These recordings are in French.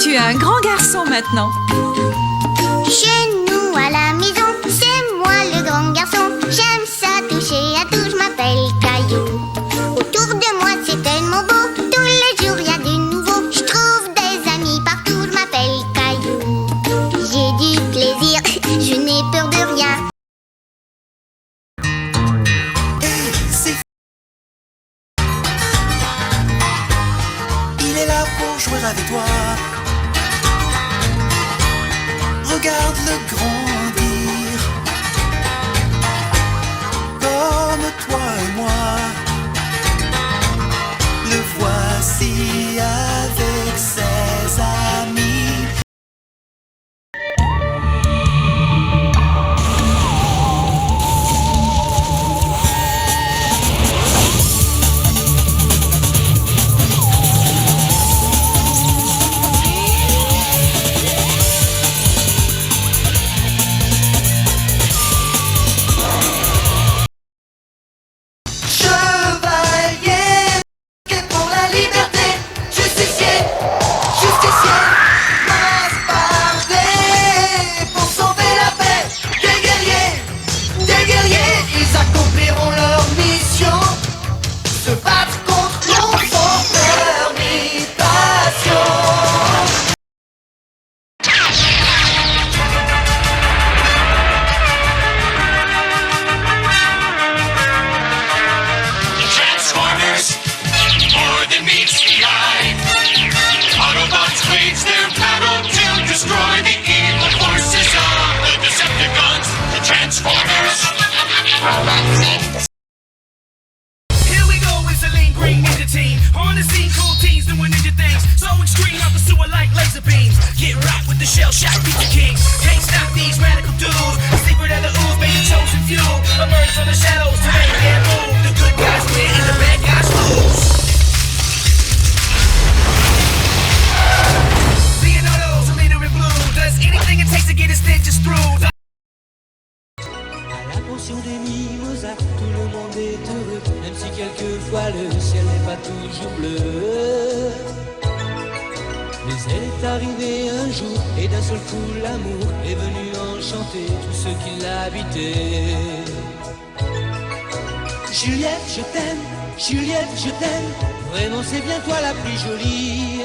Tu es un grand garçon maintenant. Chez nous à la maison, c'est moi le grand garçon. J'aime ça toucher à tout, je m'appelle Caillou. Autour de moi c'est tellement beau, tous les jours y a du nouveau. Je trouve des amis partout, je m'appelle Caillou. J'ai du plaisir, je n'ai peur de rien. Il est là pour jouer avec toi. Regarde-le grandir, comme toi et moi. Le voici avec ses amis. Here we go, it's a lean green ninja team. On the scene, cool teens doing ninja things. So extreme out the sewer like laser beams. Get right with the shell shock, beat the king. Can't stop these radical dudes. The secret of the ooze, made the chosen few. Emerge from the shadows to make their move. The good guys win and the bad guys lose. Leonardo's a leader in blue. Does anything it takes to get his ninjas through. La pension des mimosas, tout le monde est heureux, même si quelquefois le ciel n'est pas toujours bleu. Mais elle est arrivée un jour, et d'un seul coup l'amour est venu enchanter tous ceux qui l'habitaient. Juliette, je t'aime, Juliette, je t'aime, vraiment c'est bien toi la plus jolie.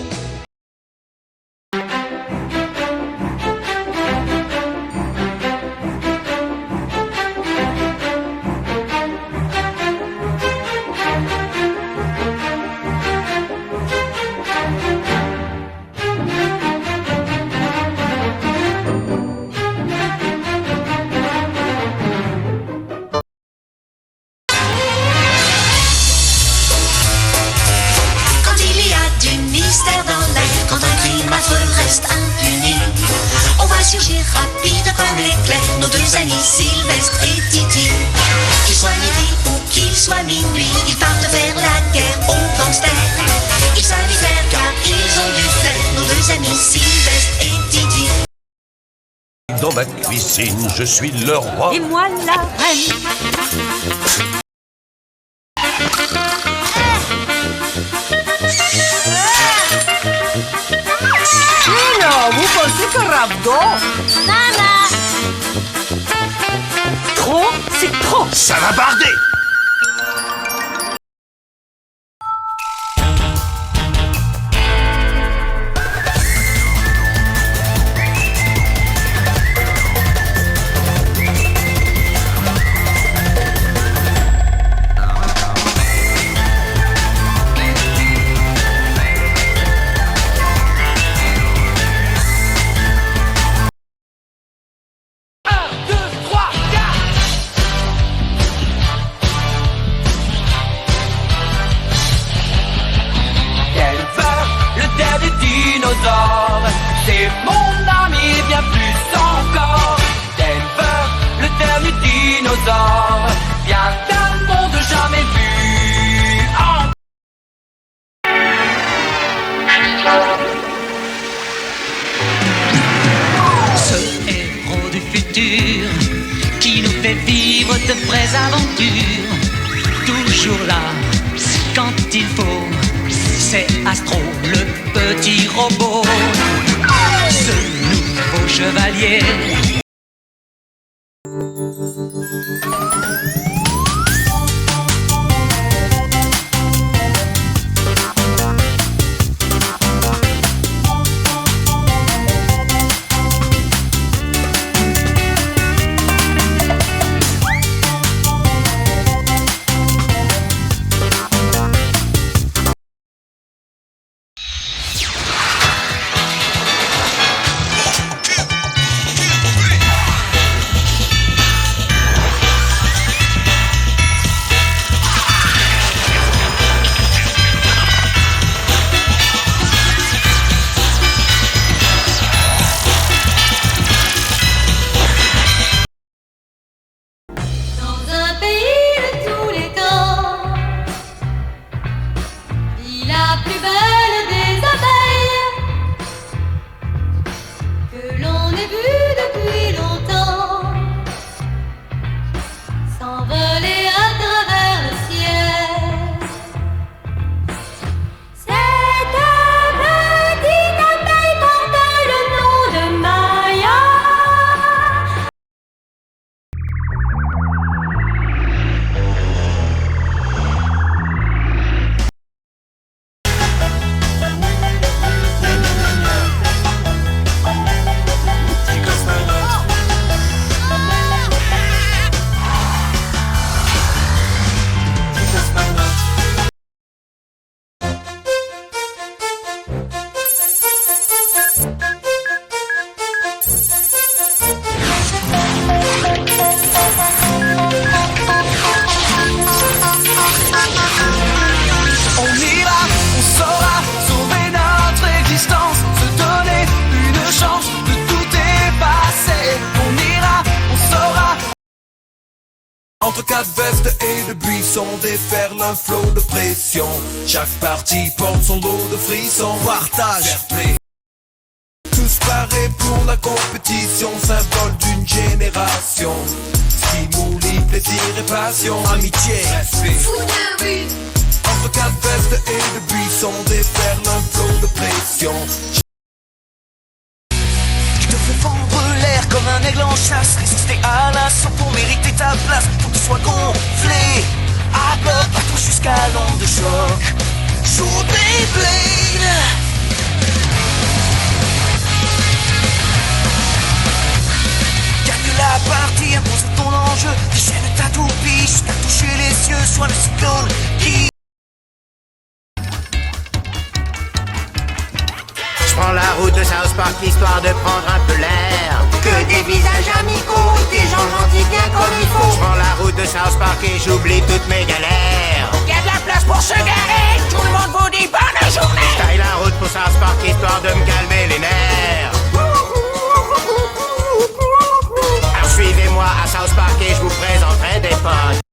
Surgir rapide comme l'éclair, nos deux amis Sylvestre et Titi. Qu'il soit midi ou qu'il soit minuit, ils partent faire la guerre aux gangsters. Ils savent y faire car ils ont du flair, nos deux amis Sylvestre et Titi. Dans ma cuisine, je suis le roi. Et moi la reine. Vous pensez que Rabdo? Maman! Trop, c'est trop. Ça va barder. C'est mon ami bien plus encore. Denver, le dernier dinosaure, vient d'un monde jamais vu. Ce héros du futur qui nous fait vivre de vraies aventures, toujours là quand il faut. C'est Astro, le petit robot. chevalier. Entre quatre vestes et de buissons déferle un flot de pression. Chaque partie porte son lot de frissons. Partage, fair play. Tous parés pour la compétition, symbole d'une génération. Stimuli, plaisir et passion, amitié, respect. Entre quatre vestes et de buissons déferle un flot de pression. Je te fais fendre l'air comme un aigle en chasse. Résister à l'assaut pour mériter ta place. Faut que tu sois gonflé à bloc, partout jusqu'à l'onde de choc. Joue Beyblade. Gagne la partie, impose ton enjeu. Déchaîne ta toupie jusqu'à toucher les cieux. Sois le cyclone qui... Je prends la route de South Park histoire de prendre un peu l'air. Que des visages amicaux, des gens gentils bien comme il faut. Je prends la route de South Park et j'oublie toutes mes galères. Y'a de la place pour se garer, tout le monde vous dit bonne journée. Je taille la route pour South Park histoire de me calmer les nerfs. Alors suivez-moi à South Park et je vous présenterai des potes.